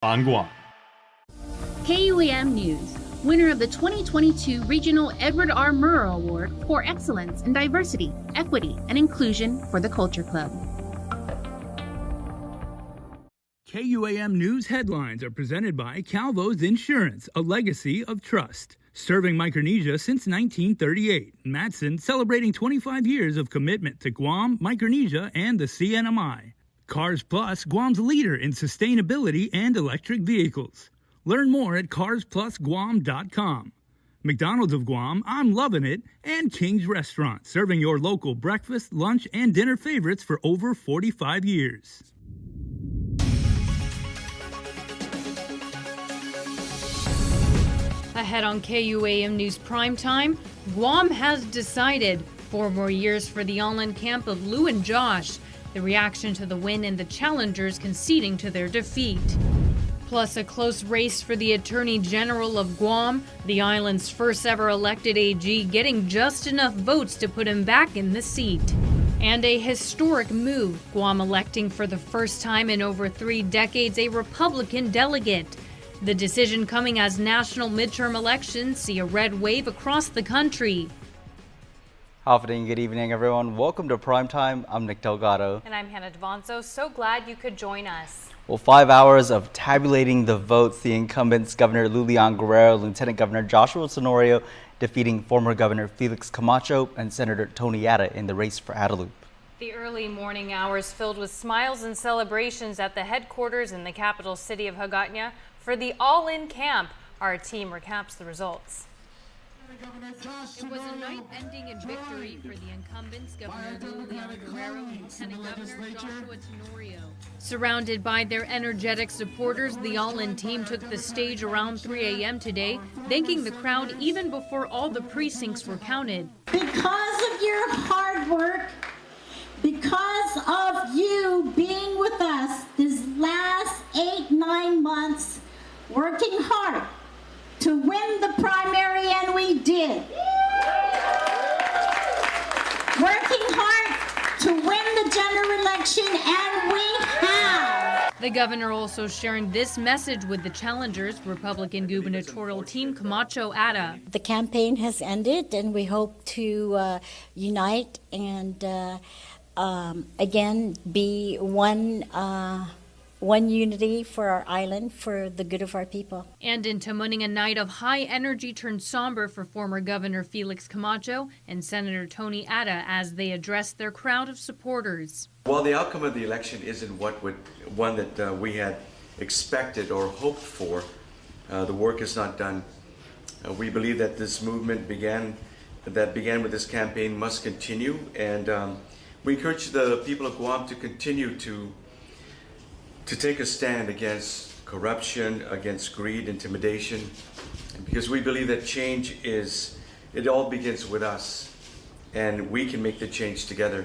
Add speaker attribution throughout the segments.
Speaker 1: on Guam.
Speaker 2: KUAM News, winner of the 2022 Regional Edward R. Murrow Award for Excellence in Diversity, Equity, and Inclusion for the Culture Club.
Speaker 3: KUAM News headlines are presented by Calvo's Insurance, a legacy of trust. Serving Micronesia since 1938, Matson celebrating 25 years of commitment to Guam, Micronesia, and the CNMI. Cars Plus, Guam's leader in sustainability and electric vehicles. Learn more at carsplusguam.com. McDonald's of Guam, I'm loving it, and King's Restaurant, serving your local breakfast, lunch, and dinner favorites for over 45 years.
Speaker 4: Ahead on KUAM News Primetime, Guam has decided 4 more years for the all-in camp of Lou and Josh. The reaction to the win and the challengers conceding to their defeat. Plus a close race for the Attorney General of Guam, the island's first ever elected AG getting just enough votes to put him back in the seat. And a historic move, Guam electing for the first time in over 3 decades a Republican delegate. The decision coming as national midterm elections see a red wave across the country.
Speaker 5: Good evening, everyone. Welcome to Primetime. I'm Nick Delgado.
Speaker 6: And I'm Hannah Devonzo. So glad you could join us.
Speaker 5: Well, 5 hours of tabulating the votes. The incumbents, Governor Lulian Guerrero, Lieutenant Governor Joshua Tenorio, defeating former Governor Felix Camacho and Senator Tony Atta in the race for Adelup.
Speaker 6: The early morning hours filled with smiles and celebrations at the headquarters in the capital city of Hagåtña for the all-in camp. Our team recaps the results.
Speaker 4: It was a night ending in victory for the incumbents, Governor Lulian Guerrero and Lieutenant Governor Joshua Tenorio. Surrounded by their energetic supporters, the all-in team took the stage around 3 a.m. today, thanking the crowd even before all the precincts were counted.
Speaker 7: Because of your hard work, because of you being with us this last 8-9 months, working hard to win the primary, and we did. Working hard to win the general election, and we have.
Speaker 4: The governor also sharing this message with the challengers, Republican gubernatorial team Camacho Atta.
Speaker 7: The campaign has ended, and we hope to unite and again be one unity for our island, for the good of our people.
Speaker 4: And in Tamuning, a night of high energy turned somber for former Governor Felix Camacho and Senator Tony Atta as they addressed their crowd of supporters.
Speaker 8: While the outcome of the election isn't one that we had expected or hoped for, the work is not done. We believe that this movement began with this campaign must continue, and we encourage the people of Guam to continue to take a stand against corruption, against greed, intimidation, because we believe that change it all begins with us, and we can make the change together.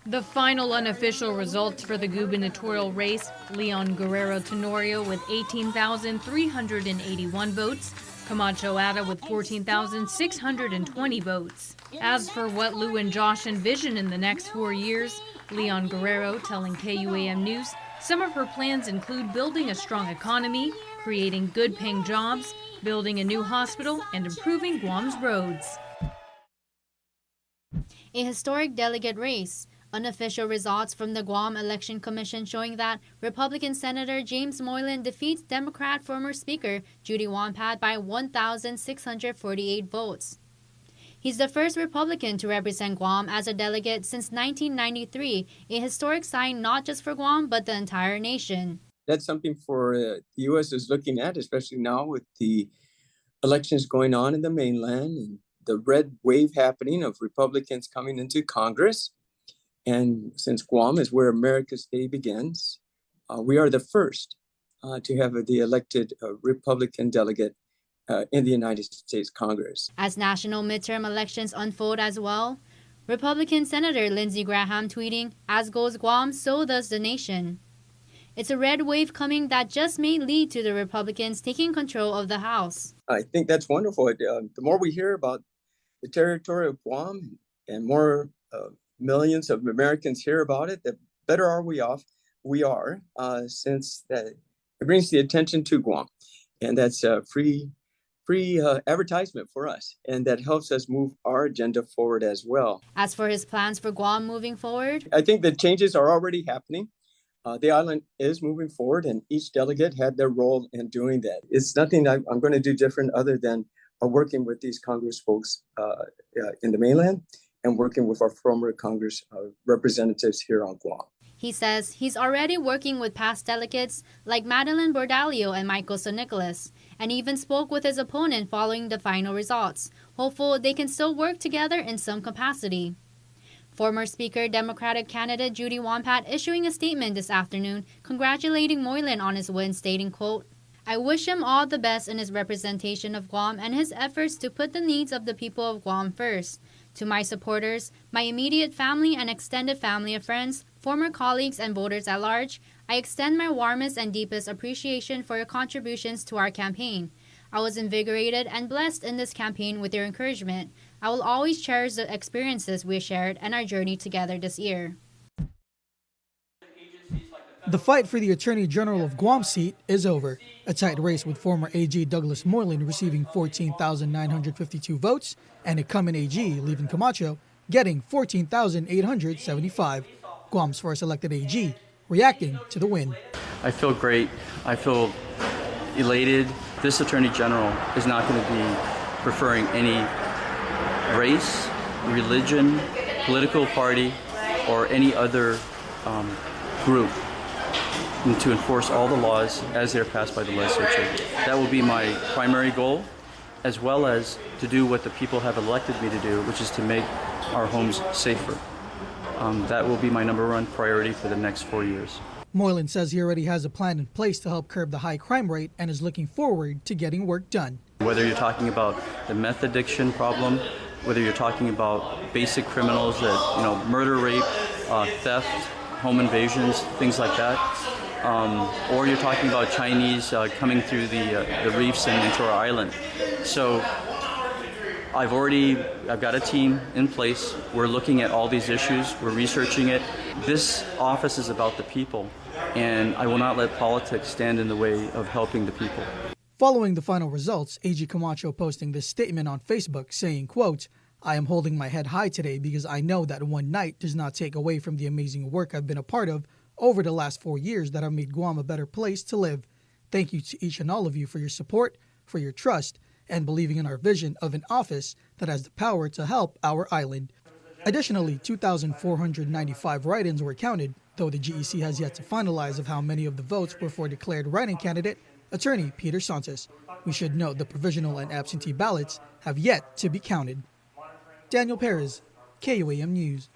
Speaker 4: The final unofficial results for the gubernatorial race, Leon Guerrero Tenorio with 18,381 votes, Camacho Atta with 14,620 votes. As for what Lou and Josh envision in the next 4 years, Leon Guerrero telling KUAM News some of her plans include building a strong economy, creating good-paying jobs, building a new hospital, and improving Guam's roads.
Speaker 9: A historic delegate race. Unofficial results from the Guam Election Commission showing that Republican Senator James Moylan defeats Democrat former Speaker Judy Wampat by 1,648 votes. He's the first Republican to represent Guam as a delegate since 1993, a historic sign not just for Guam but the entire nation.
Speaker 10: That's something for the U.S. is looking at, especially now with the elections going on in the mainland and the red wave happening of Republicans coming into Congress. And since Guam is where America's Day begins, we are the first to have the elected Republican delegate in the United States Congress.
Speaker 9: As national midterm elections unfold as well, Republican Senator Lindsey Graham tweeting, "As goes Guam, so does the nation." It's a red wave coming that just may lead to the Republicans taking control of the House.
Speaker 10: I think that's wonderful. The more we hear about the territory of Guam and more millions of Americans hear about it, the better we are since It brings the attention to Guam, and that's free advertisement for us, and that helps us move our agenda forward as well.
Speaker 9: As for his plans for Guam moving forward,
Speaker 10: I think the changes are already happening. The island is moving forward, and each delegate had their role in doing that. It's nothing I'm going to do different other than working with these Congress folks in the mainland and working with our former Congress representatives here on Guam.
Speaker 9: he says he's already working with past delegates like Madeline Bordalio and Michael Nicholas, and even spoke with his opponent following the final results, hopeful they can still work together in some capacity. Former Speaker Democratic candidate Judy Wampat issuing a statement this afternoon congratulating Moylan on his win, stating, quote, "I wish him all the best in his representation of Guam and his efforts to put the needs of the people of Guam first. To my supporters, my immediate family and extended family of friends, former colleagues and voters at large, I extend my warmest and deepest appreciation for your contributions to our campaign. I was invigorated and blessed in this campaign with your encouragement. I will always cherish the experiences we shared and our journey together this year."
Speaker 1: The fight for the Attorney General of Guam seat is over. A tight race with former AG Douglas Moylan receiving 14,952 votes and incumbent AG Levin Camacho getting 14,875. Guam's first elected AG reacting to the win.
Speaker 11: I feel great. I feel elated. This Attorney General is not going to be preferring any race, religion, political party, or any other group to enforce all the laws as they're passed by the legislature. That will be my primary goal, as well as to do what the people have elected me to do, which is to make our homes safer. That will be my #1 priority for the next 4 years.
Speaker 1: Moylan says he already has a plan in place to help curb the high crime rate and is looking forward to getting work done.
Speaker 11: Whether you're talking about the meth addiction problem, whether you're talking about basic criminals that, murder, rape, theft, home invasions, things like that, or you're talking about Chinese coming through the reefs and into our island. So I've got a team in place. We're looking at all these issues. We're researching it. This office is about the people, and I will not let politics stand in the way of helping the people.
Speaker 1: Following the final results, AG Camacho posting this statement on Facebook saying, quote, "I am holding my head high today because I know that one night does not take away from the amazing work I've been a part of over the last 4 years that have made Guam a better place to live. Thank you to each and all of you for your support, for your trust, and believing in our vision of an office that has the power to help our island." Additionally, 2,495 write-ins were counted, though the GEC has yet to finalize of how many of the votes were for declared write-in candidate, Attorney Peter Santos. We should note the provisional and absentee ballots have yet to be counted. Daniel Perez, KUAM News.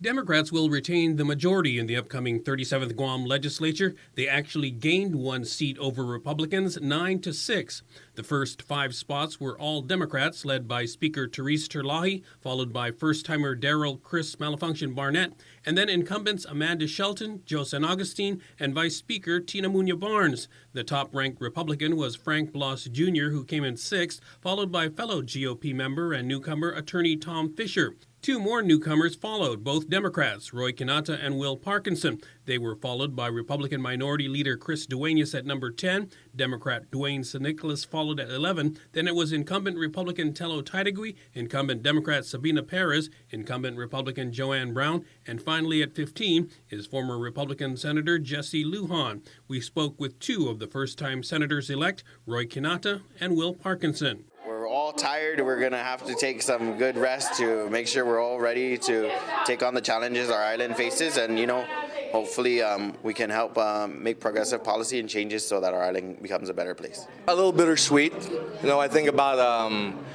Speaker 12: Democrats will retain the majority in the upcoming 37th Guam legislature. They actually gained 1 seat over Republicans, 9-6. The first 5 spots were all Democrats, led by Speaker Therese Terlahi, followed by first-timer Darrell Chris Malfunction Barnett, and then incumbents Amanda Shelton, Joe San Augustine, and Vice Speaker Tina Muñoz Barnes. The top-ranked Republican was Frank Bloss Jr., who came in 6th, followed by fellow GOP member and newcomer Attorney Tom Fisher. 2 more newcomers followed, both Democrats, Roy Kinata and Will Parkinson. They were followed by Republican Minority Leader Chris Duenas at number 10, Democrat Dwayne Nicholas followed at 11, then it was incumbent Republican Tello Taitigui, incumbent Democrat Sabina Perez, incumbent Republican Joanne Brown, and finally at 15 is former Republican Senator Jesse Lujan. We spoke with 2 of the first-time senators-elect, Roy Kinata and Will Parkinson.
Speaker 13: We're all tired. We're going to have to take some good rest to make sure we're all ready to take on the challenges our island faces, and hopefully we can help make progressive policy and changes so that our island becomes a better place.
Speaker 14: A little bittersweet. I think about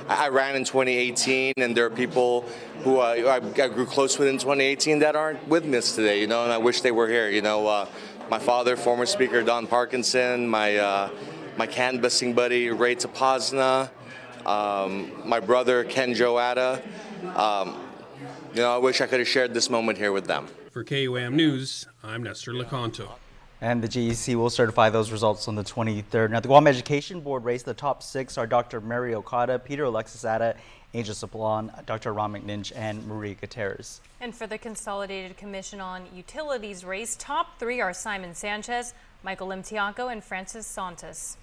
Speaker 14: I ran in 2018, and there are people who I grew close with in 2018 that aren't with me today, and I wish they were here. My father, former Speaker Don Parkinson, my canvassing buddy Ray Tapazna, my brother Ken Joada. I wish I could have shared this moment here with them.
Speaker 12: For KUAM News, I'm Nestor Lecanto.
Speaker 5: And the GEC will certify those results on the 23rd. Now, the Guam Education Board race, the top 6 are Dr. Mary Okada, Peter Alexis Atta, Angel Sablon, Dr. Ron McNinch, and Marie Gutierrez.
Speaker 6: And for the Consolidated Commission on Utilities race, top 3 are Simon Sanchez, Michael Limtiaco, and Francis Santos.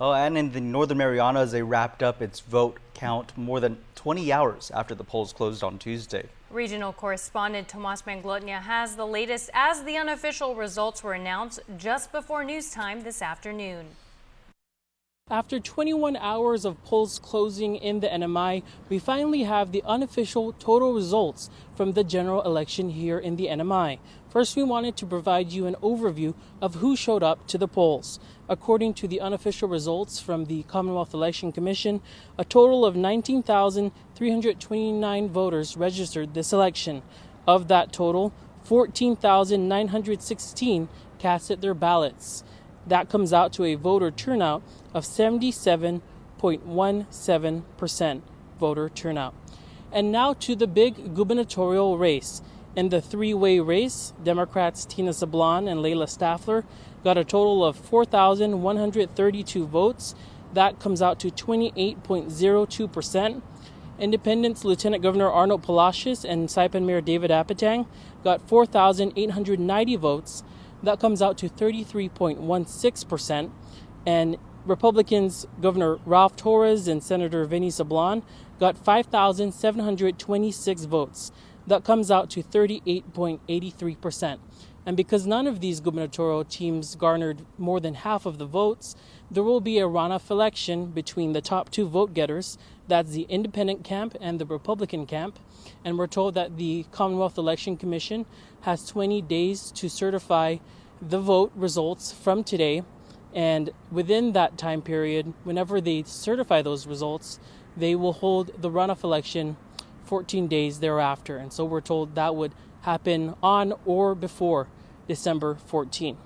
Speaker 5: Oh, and in the Northern Marianas, they wrapped up its vote count more than 20 hours after the polls closed on Tuesday.
Speaker 6: Regional correspondent Tomas Manglotnia has the latest as the unofficial results were announced just before news time this afternoon.
Speaker 15: After 21 hours of polls closing in the NMI, we finally have the unofficial total results from the general election here in the NMI. First, we wanted to provide you an overview of who showed up to the polls. According to the unofficial results from the Commonwealth Election Commission, a total of 19,329 voters registered this election. Of that total, 14,916 casted their ballots. That comes out to a voter turnout of 77.17% voter turnout. And now to the big gubernatorial race. In the three-way race, Democrats Tina Sablon and Layla Staffler got a total of 4,132 votes. That comes out to 28.02%. Independents Lieutenant Governor Arnold Palacios and Saipan Mayor David Apatang got 4,890 votes. That comes out to 33.16%. And Republicans Governor Ralph Torres and Senator Vinny Sablon got 5,726 votes. That comes out to 38.83%. And because none of these gubernatorial teams garnered more than half of the votes, there will be a runoff election between the top 2 vote getters. That's the independent camp and the Republican camp. And we're told that the Commonwealth Election Commission has 20 days to certify the vote results from today. And within that time period, whenever they certify those results, they will hold the runoff election 14 days thereafter. And so we're told that would happen on or before December 14.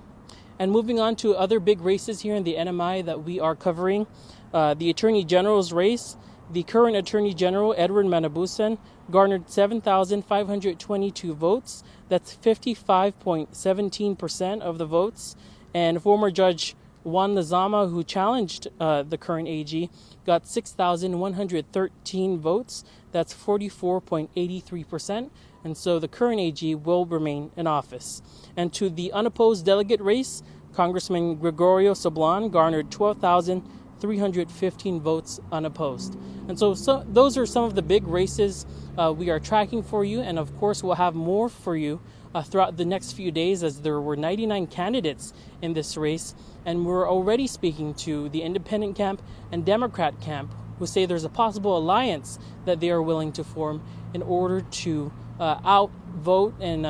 Speaker 15: And moving on to other big races here in the NMI that we are covering, the Attorney General's race, the current Attorney General, Edward Manabusan, garnered 7,522 votes. That's 55.17% of the votes. And former Judge Juan Lazama, who challenged the current AG, got 6,113 votes. That's 44.83%. And so the current AG will remain in office. And to the unopposed delegate race, Congressman Gregorio Sablon garnered 12,315 votes unopposed. And so those are some of the big races we are tracking for you. And of course, we'll have more for you throughout the next few days, as there were 99 candidates in this race. And we're already speaking to the independent camp and Democrat camp, who say there's a possible alliance that they are willing to form in order to outvote and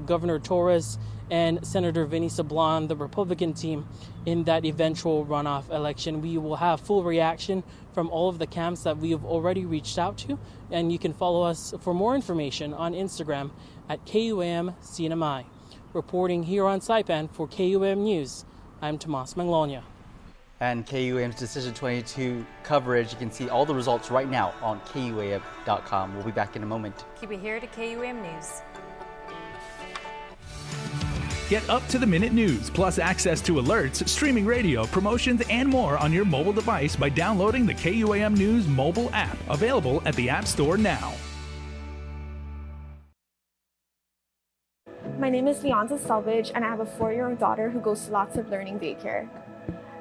Speaker 15: Governor Torres and Senator Vinny Sablon, the Republican team, in that eventual runoff election. We will have full reaction from all of the camps that we have already reached out to, and you can follow us for more information on Instagram at KUAM CNMI. Reporting here on Saipan for KUAM News, I'm Tomas Manglotnia.
Speaker 5: And KUAM's Decision 22 coverage, you can see all the results right now on KUAM.com. We'll be back in a moment.
Speaker 6: Keep it here to KUAM News.
Speaker 3: Get up-to-the-minute news, plus access to alerts, streaming radio, promotions, and more on your mobile device by downloading the KUAM News mobile app, available at the App Store now.
Speaker 16: My name is Leonza Selvage, and I have a 4-year-old daughter who goes to lots of learning daycare.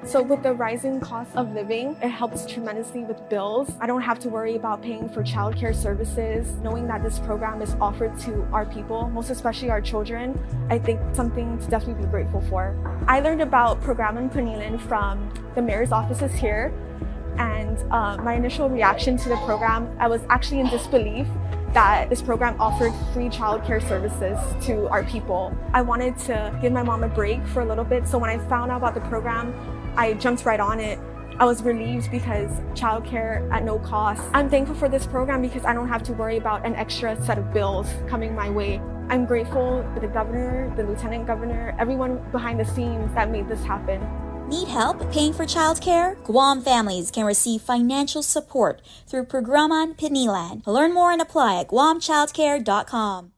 Speaker 16: So with the rising cost of living, it helps tremendously with bills. I don't have to worry about paying for childcare services. Knowing that this program is offered to our people, most especially our children, I think something to definitely be grateful for. I learned about Programan Panilan from the mayor's offices here, and my initial reaction to the program, I was actually in disbelief that this program offered free childcare services to our people. I wanted to give my mom a break for a little bit, so when I found out about the program, I jumped right on it. I was relieved because childcare at no cost. I'm thankful for this program because I don't have to worry about an extra set of bills coming my way. I'm grateful to the governor, the lieutenant governor, everyone behind the scenes that made this happen.
Speaker 17: Need help paying for childcare? Guam families can receive financial support through Programan Pinilan. Learn more and apply at guamchildcare.com.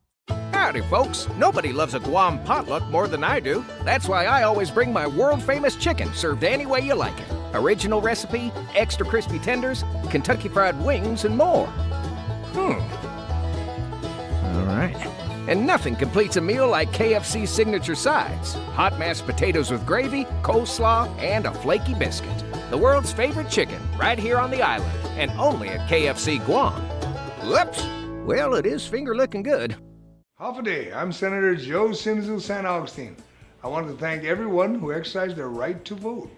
Speaker 18: Howdy, folks. Nobody loves a Guam potluck more than I do. That's why I always bring my world-famous chicken, served any way you like it. Original recipe, extra crispy tenders, Kentucky Fried Wings, and more. All right. And nothing completes a meal like KFC's signature sides. Hot mashed potatoes with gravy, coleslaw, and a flaky biscuit. The world's favorite chicken, right here on the island, and only at KFC Guam. Whoops! Well, it is finger-licking good.
Speaker 19: Half a day, I'm Senator Joe Simzu San Augustine. I want to thank everyone who exercised their right to vote.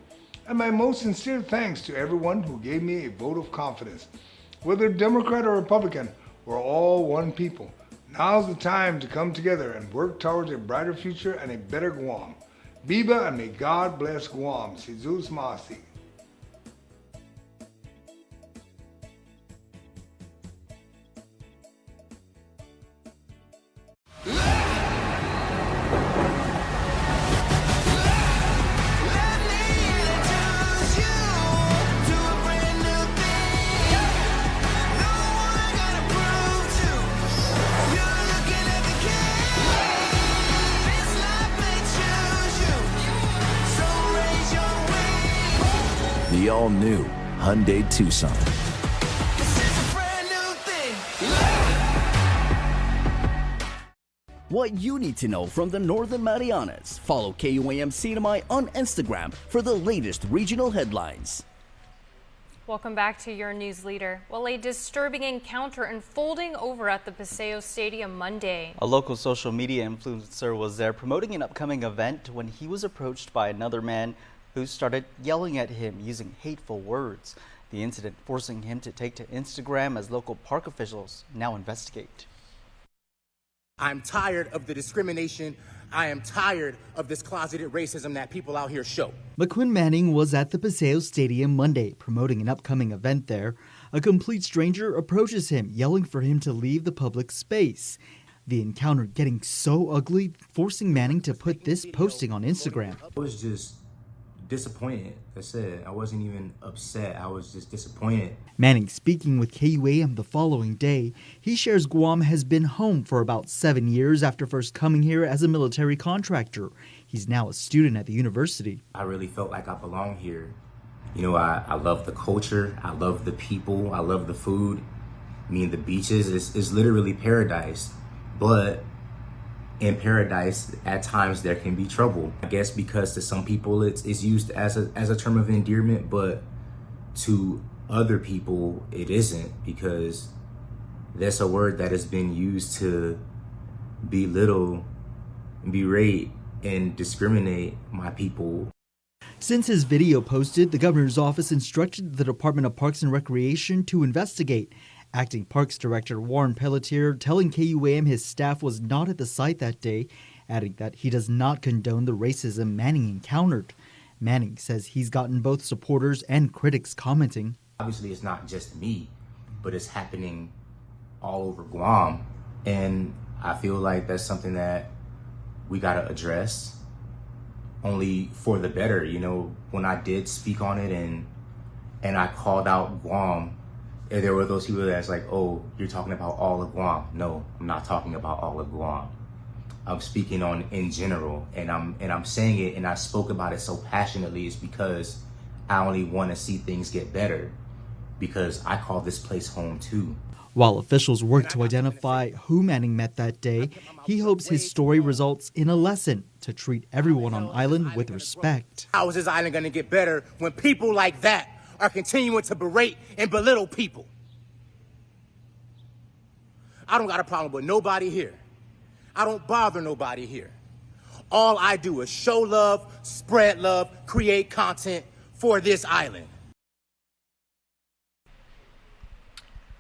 Speaker 19: And my most sincere thanks to everyone who gave me a vote of confidence. Whether Democrat or Republican, we're all one people. Now's the time to come together and work towards a brighter future and a better Guam. Biba and may God bless Guam. Si Zeus Masi.
Speaker 20: The all-new Hyundai Tucson.
Speaker 21: What you need to know from the Northern Marianas. Follow KUAM CNMI on Instagram for the latest regional headlines.
Speaker 6: Welcome back to your news leader. Well, a disturbing encounter unfolding over at the Paseo Stadium Monday.
Speaker 5: A local social media influencer was there promoting an upcoming event when he was approached by another man who started yelling at him using hateful words. The incident forcing him to take to Instagram as local park officials now investigate.
Speaker 22: I'm tired of the discrimination. I am tired of this closeted racism that people out here show.
Speaker 23: McQuinn Manning was at the Paseo Stadium Monday promoting an upcoming event there. A complete stranger approaches him, yelling for him to leave the public space. The encounter getting so ugly, forcing Manning to put this posting on Instagram.
Speaker 24: I was just disappointed. That's it. I wasn't even upset. I was just disappointed.
Speaker 23: Manning speaking with KUAM the following day, he shares Guam has been home for about 7 years after first coming here as a military contractor. He's now a student at the university.
Speaker 24: I really felt like I belong here. You know, I love the culture. I love the people. I love the food. I mean, the beaches is literally paradise. But in paradise, at times there can be trouble. I guess because to some people it's used as a term of endearment, but to other people it isn't, because that's a word that has been used to belittle, berate, and discriminate my people.
Speaker 23: Since his video posted, the governor's office instructed the Department of Parks and Recreation to investigate. Acting Parks Director Warren Pelletier telling KUAM his staff was not at the site that day, adding that he does not condone the racism Manning encountered. Manning says he's gotten both supporters and critics commenting.
Speaker 24: Obviously, it's not just me, but it's happening all over Guam. And I feel like that's something that we got to address, only for the better. You know, when I did speak on it and I called out Guam, and there were those people that's like, oh, you're talking about all of Guam. No, I'm not talking about all of Guam. I'm speaking on in general, and I'm saying it, and I spoke about it so passionately is because I only want to see things get better, because I call this place home too.
Speaker 23: While officials work to identify who Manning met that day, he hopes his story results in a lesson to treat everyone on the island with respect.
Speaker 22: How is this island going to get better when people like that are continuing to berate and belittle people? I don't got a problem with nobody here. I don't bother nobody here. All I do is show love, spread love, create content for this island.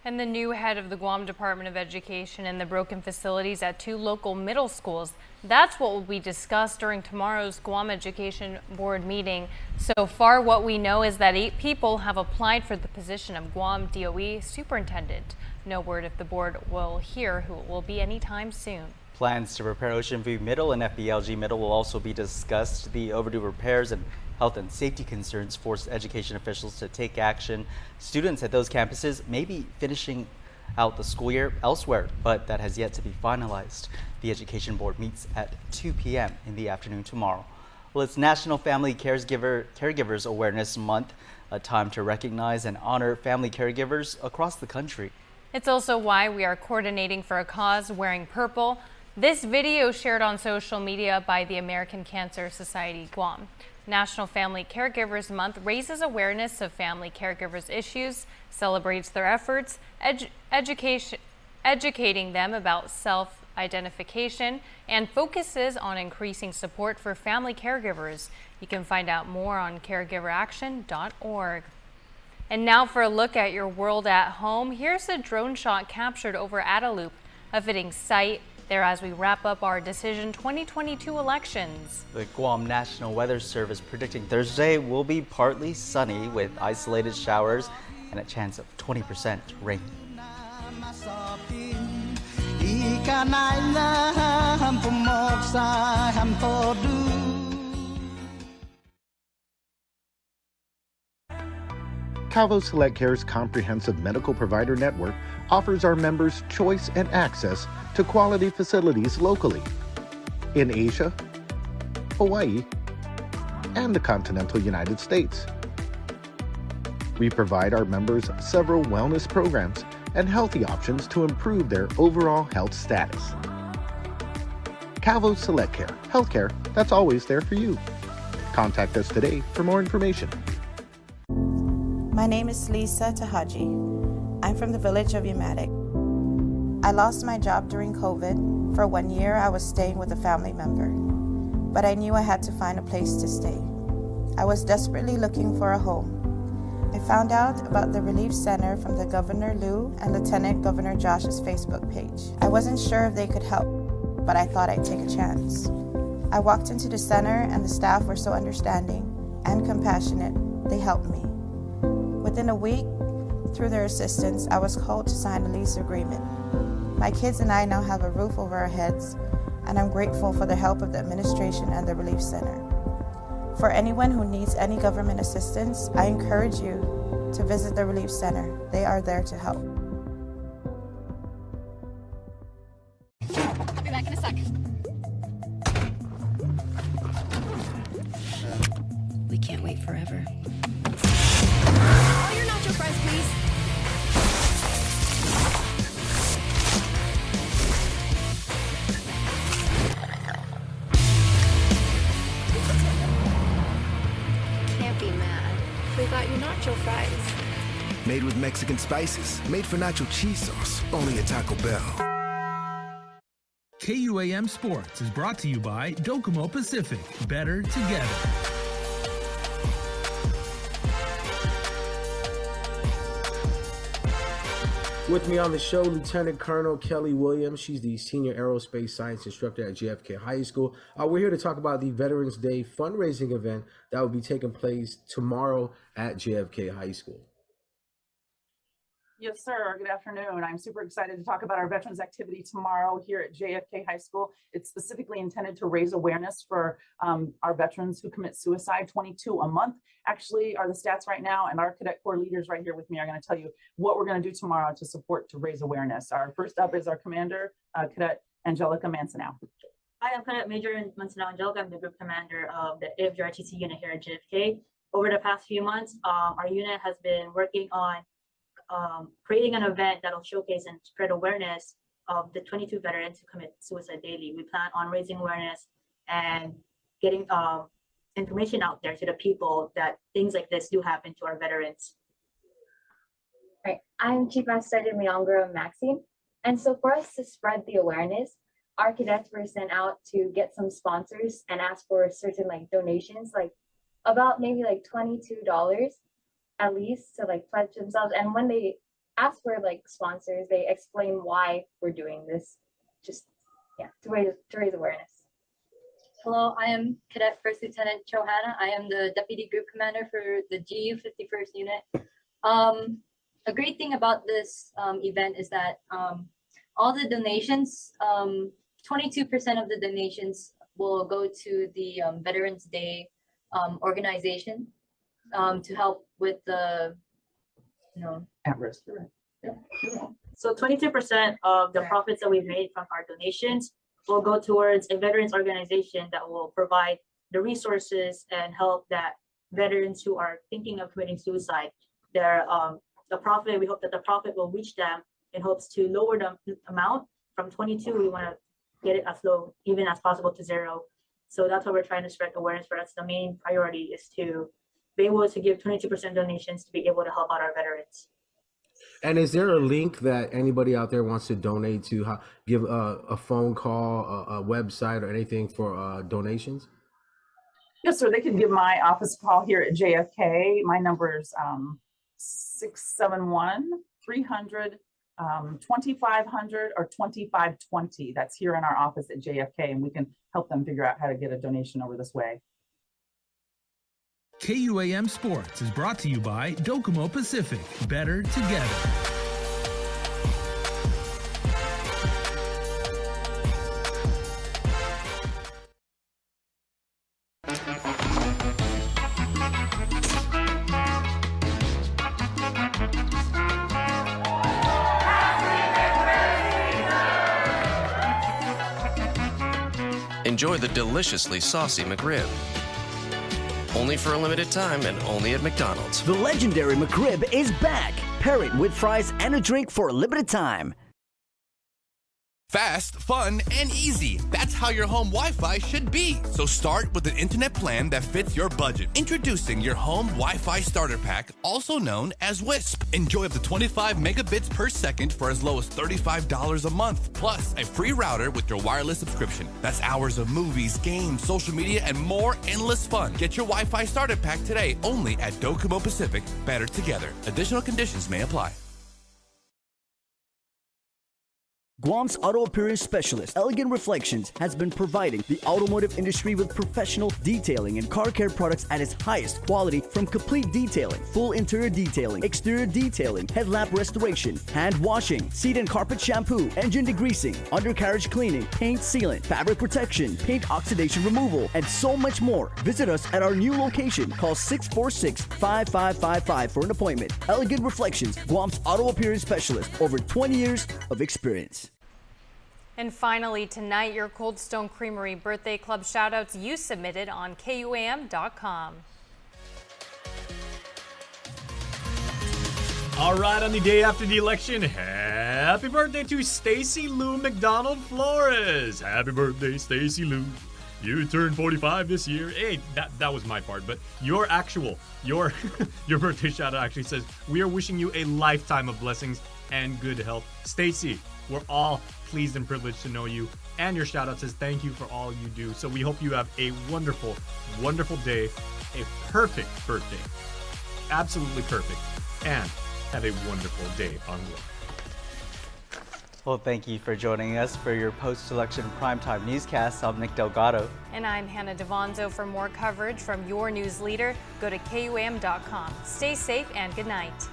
Speaker 6: And the new head of the Guam Department of Education and the broken facilities at 2 local middle schools. That's what will be discussed during tomorrow's Guam Education Board meeting. So far, what we know is that 8 people have applied for the position of Guam DOE superintendent. No word if the board will hear who it will be anytime soon.
Speaker 5: Plans to repair Ocean View Middle and FBLG Middle will also be discussed. The overdue repairs and health and safety concerns forced education officials to take action. Students at those campuses may be finishing out the school year elsewhere, but that has yet to be finalized. The Education Board meets at 2 p.m. in the afternoon tomorrow. Well, it's National Family Caregivers Awareness Month, a time to recognize and honor family caregivers across the country.
Speaker 6: It's also why we are coordinating for a cause wearing purple. This video shared on social media by the American Cancer Society Guam. National Family Caregivers Month raises awareness of family caregivers issues, celebrates their efforts, educating them about self-identification, and focuses on increasing support for family caregivers. You can find out more on caregiveraction.org. And now for a look at your world at home. Here's a drone shot captured over Adelup, a fitting sight there as we wrap up our Decision 2022 elections.
Speaker 5: The Guam National Weather Service predicting Thursday will be partly sunny with isolated showers and a chance of 20% rain.
Speaker 2: Calvo Select Care's comprehensive medical provider network offers our members choice and access to quality facilities locally in Asia, Hawaii, and the continental United States. We provide our members several wellness programs and healthy options to improve their overall health status. Calvo Select Care, healthcare that's always there for you. Contact us today for more information.
Speaker 4: My name is Lisa Tahaji. I'm from the village of Yamatic. I lost my job during COVID. For 1 year, I was staying with a family member, but I knew I had to find a place to stay. I was desperately looking for a home. I found out about the Relief Center from the Governor Liu and Lieutenant Governor Josh's Facebook page. I wasn't sure if they could help, but I thought I'd take a chance. I walked into the center and the staff were so understanding and compassionate, they helped me. Within a week, through their assistance, I was called to sign a lease agreement. My kids and I now have a roof over our heads, and I'm grateful for the help of the administration and the Relief Center. For anyone who needs any government assistance, I encourage you to visit the Relief Center. They are there to help.
Speaker 7: I'll be back in a sec.
Speaker 8: We can't wait forever.
Speaker 7: All your nacho fries, please. Can't be mad. We got you nacho fries.
Speaker 25: Made with Mexican spices. Made for nacho cheese sauce. Only at Taco Bell.
Speaker 3: KUAM Sports is brought to you by Docomo Pacific. Better together.
Speaker 26: With me on the show, Lieutenant Colonel Kelly Williams. She's the Senior Aerospace Science Instructor at JFK High School. We're here to talk about the Veterans Day fundraising event that will be taking place tomorrow at JFK High School.
Speaker 27: Yes, sir. Good afternoon. I'm super excited to talk about our Veterans Activity tomorrow here at JFK High School. It's specifically intended to raise awareness for our veterans who commit suicide. 22 a month actually are the stats right now, and our Cadet Corps leaders right here with me are going to tell you what we're going to do tomorrow to raise awareness. Our first up is our commander, Cadet Angelica Mansonow.
Speaker 28: Hi, I'm Cadet Major Mansonow Angelica. I'm the group commander of the AFGRTC unit here at JFK. Over the past few months, our unit has been working on creating an event that'll showcase and spread awareness of the 22 veterans who commit suicide daily. We plan on raising awareness and getting information out there to the people that things like this do happen to our veterans.
Speaker 29: Right, I'm Chief Master Sergeant Miyongro Maxine. And so for us to spread the awareness, our cadets were sent out to get some sponsors and ask for certain donations, about maybe $22 at least to pledge themselves. And when they ask for sponsors, they explain why we're doing this, just to raise awareness.
Speaker 30: Hello, I am Cadet First Lieutenant Johanna. I am the Deputy Group Commander for the GU 51st Unit. A great thing about this event is that all the donations, 22% of the donations will go to the Veterans Day organization to help with the,
Speaker 27: At risk, you're right. Yep.
Speaker 28: So 22% of the profits that we've made from our donations will go towards a veterans organization that will provide the resources and help that veterans who are thinking of committing suicide. The profit, we hope that the profit will reach them in hopes to lower the amount from 22. We want to get it as low, even as possible, to 0. So that's what we're trying to spread awareness for. That's the main priority, is to be able to give 22% donations to be able to help out our veterans.
Speaker 26: And is there a link that anybody out there wants to donate to, give a phone call, a website, or anything for donations?
Speaker 27: Yes, sir. They can give my office a call here at JFK. My number is 671-300 2500 or 2520. That's here in our office at JFK, and we can help them figure out how to get a donation over this way.
Speaker 3: KUAM Sports is brought to you by Docomo Pacific. Better together.
Speaker 1: Enjoy the deliciously saucy McRib. Only for a limited time and only at McDonald's.
Speaker 21: The legendary McRib is back. Pair it with fries and a drink for a limited time.
Speaker 9: Fast, fun, and easy. That's how your home Wi-Fi should be. So start with an internet plan that fits your budget. Introducing your home Wi-Fi starter pack, also known as WISP. Enjoy up to 25 megabits per second for as low as $35 a month. Plus, a free router with your wireless subscription. That's hours of movies, games, social media, and more endless fun. Get your Wi-Fi starter pack today only at Docomo Pacific. Better together. Additional conditions may apply.
Speaker 21: Guam's auto appearance specialist, Elegant Reflections, has been providing the automotive industry with professional detailing and car care products at its highest quality, from complete detailing, full interior detailing, exterior detailing, headlamp restoration, hand washing, seat and carpet shampoo, engine degreasing, undercarriage cleaning, paint sealant, fabric protection, paint oxidation removal, and so much more. Visit us at our new location. Call 646-5555 for an appointment. Elegant Reflections, Guam's auto appearance specialist, over 20 years of experience.
Speaker 6: And finally, tonight, your Cold Stone Creamery Birthday Club shoutouts you submitted on KUAM.com.
Speaker 10: All right, on the day after the election, happy birthday to Stacy Lou McDonald Flores. Happy birthday, Stacy Lou. You turned 45 this year. Hey, that was my part, but your birthday shout out actually says, we are wishing you a lifetime of blessings and good health. Stacy, we're all pleased and privileged to know you, and your shout out says thank you for all you do. So we hope you have a wonderful, wonderful day, a perfect birthday, absolutely perfect, and have a wonderful day on work.
Speaker 5: Well, thank you for joining us for your post-election primetime newscast. I'm Nick Delgado.
Speaker 6: And I'm Hannah Devonzo. For more coverage from your news leader, go to KUAM.com. Stay safe and good night.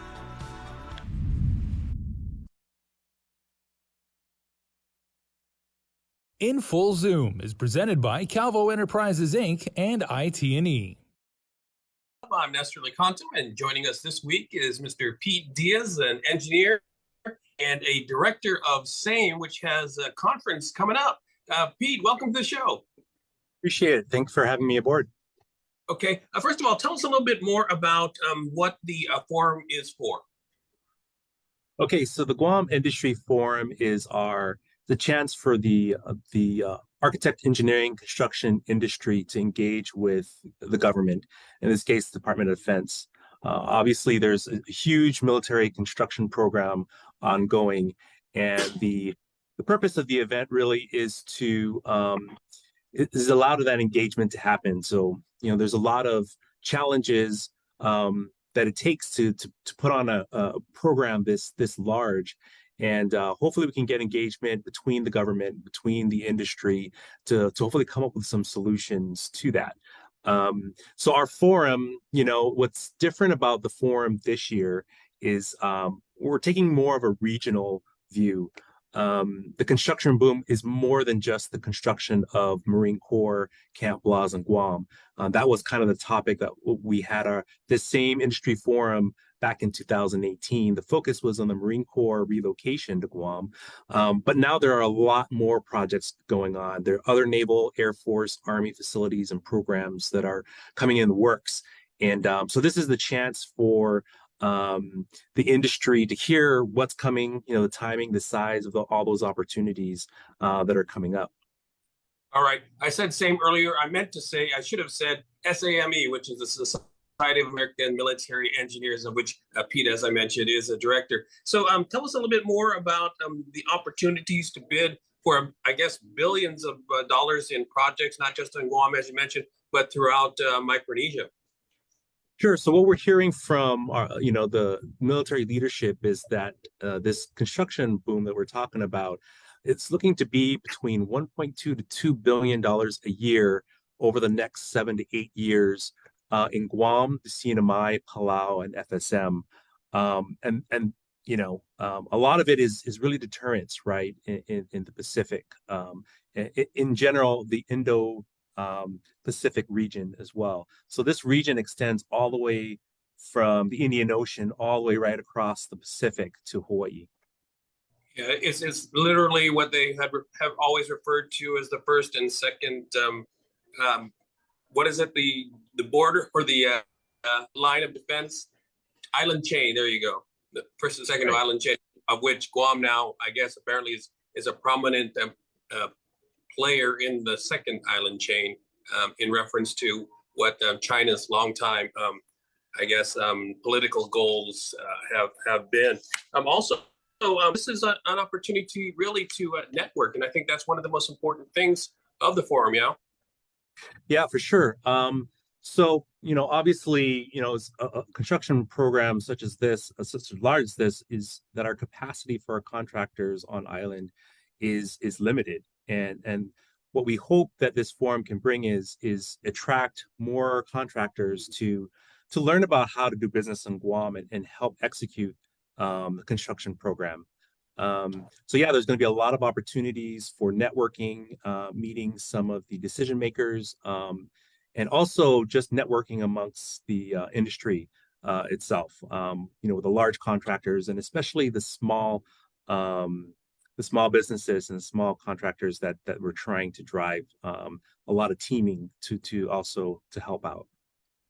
Speaker 3: In Full Zoom is presented by Calvo Enterprises, Inc. and IT&E.
Speaker 11: I'm Nestor Lecanto, and joining us this week is Mr. Pete Diaz, an engineer and a director of SAME, which has a conference coming up. Pete, welcome to the show.
Speaker 12: Appreciate it. Thanks for having me aboard.
Speaker 11: Okay. First of all, tell us a little bit more about what the forum is for.
Speaker 12: Okay, so the Guam Industry Forum is the chance for the architect, engineering, construction industry to engage with the government, in this case, the Department of Defense. Obviously, there's a huge military construction program ongoing, and the purpose of the event really is to is allow that engagement to happen. So, there's a lot of challenges that it takes to put on a program this large. And hopefully we can get engagement between the government, between the industry, to hopefully come up with some solutions to that. So our forum, what's different about the forum this year is we're taking more of a regional view. The construction boom is more than just the construction of Marine Corps Camp Blaz and Guam. That was kind of the topic that we had this same industry forum back in 2018, the focus was on the Marine Corps relocation to Guam. But now there are a lot more projects going on. There are other Naval, Air Force, Army facilities and programs that are coming in the works. And so this is the chance for the industry to hear what's coming, the timing, the size of all those opportunities that are coming up.
Speaker 11: All right. I said SAME earlier. I should have said SAME, which is the Society of American Military Engineers, of which Pete, as I mentioned, is a director. So tell us a little bit more about the opportunities to bid for, I guess, billions of dollars in projects, not just in Guam, as you mentioned, but throughout Micronesia.
Speaker 12: Sure. So what we're hearing from the military leadership is that this construction boom that we're talking about, it's looking to be between $1.2 to $2 billion a year over the next 7 to 8 years in Guam, the CNMI, Palau, and FSM. A lot of it is really deterrence, right, in the Pacific. In general, the Pacific region as well. So this region extends all the way from the Indian Ocean all the way right across the Pacific to Hawaii.
Speaker 11: Yeah, it's literally what they have always referred to as the first and second. What is it? The border or the line of defense, island chain. There you go. The first and second island chain, of which Guam now, I guess, apparently is a prominent player in the second island chain, in reference to what China's longtime, political goals have been. So this is an opportunity really to network, and I think that's one of the most important things of the forum.
Speaker 12: Yeah, for sure. So obviously, a construction program such as this, such as large as this, is that our capacity for our contractors on island is limited, and what we hope that this forum can bring is attract more contractors to learn about how to do business in Guam and help execute the construction program. So yeah, there's going to be a lot of opportunities for networking, meeting some of the decision makers, and also just networking amongst the industry itself. With the large contractors and especially the small businesses and small contractors that we're trying to drive a lot of teaming to help out.